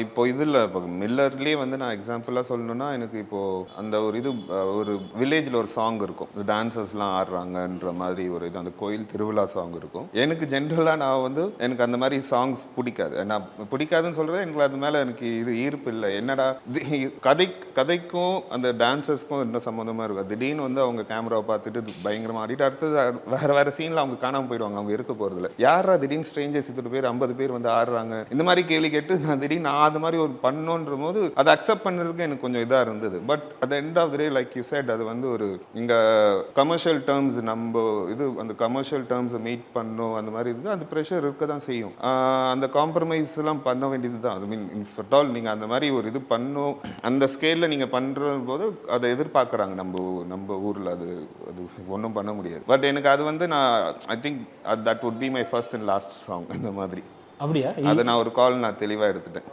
இப்போ இதில் இப்போ மில்லர்லேயே வந்து நான் எக்ஸாம்பிளாக சொல்லணும்னா எனக்கு இப்போ அந்த ஒரு இது ஒரு வில்லேஜில் ஒரு சாங் இருக்கும், டான்சர்ஸ்லாம் ஆடுறாங்கன்ற மாதிரி ஒரு இது, அந்த கோயில் திருவிழா சாங் இருக்கும். எனக்கு ஜென்ரலாக நான் வந்து எனக்கு அந்த மாதிரி சாங்ஸ் பிடிக்காது. நான் பிடிக்காதுன்னு சொல்கிறது எனக்கு அது மேலே எனக்கு இது ஈர்ப்பு இல்லை. என்னடா கதைக்கும் அந்த டான்சர்ஸ்க்கும் எந்த சம்மந்தமாக இருக்கும். திடீர்னு வந்து அவங்க கேமராவை பார்த்துட்டு பயங்கரமாக ஆடிட்டு அடுத்தது வேற சீனில் அவங்க காணாமல் போயிடுவாங்க, அவங்க இருக்க போகிறதில்ல. யாரா திடீர்னு ஸ்ட்ரேஞ்சர்ஸ் 20 பேர் 50 பேர் வந்து ஆடுறாங்க இந்த மாதிரி கேள்வி கேட்டு நான் திடீர்னு அது மாதிரி ஒரு பண்ணோன்ற போது அதை அக்செப்ட் பண்ணுறதுக்கு எனக்கு கொஞ்சம் இதாக இருந்தது. But at end of the day like you said, அது வந்து ஒரு இங்கே கமர்ஷியல் டேர்ம்ஸ் நம்ம இது அந்த கமர்ஷியல் டேர்ம்ஸை மீட் பண்ணோம் அந்த மாதிரி இருக்குது. அந்த ப்ரெஷர் இருக்க தான் செய்யும். அந்த காம்ப்ரமைஸ்லாம் பண்ண வேண்டியது தான். ஐ மீன் இன்ஃபர்ட் ஆல் நீங்கள் அந்த மாதிரி ஒரு இது பண்ணோம் அந்த ஸ்கேலில் நீங்கள் பண்ணுற போது அதை எதிர்பார்க்குறாங்க நம்ம ஊரில். அது ஒன்றும் பண்ண முடியாது. பட் எனக்கு அது வந்து நான் I think that would be my first and last song அந்த மாதிரி. அப்படியா? அதை நான் ஒரு கால் நான் தெளிவாக எடுத்துட்டேன்.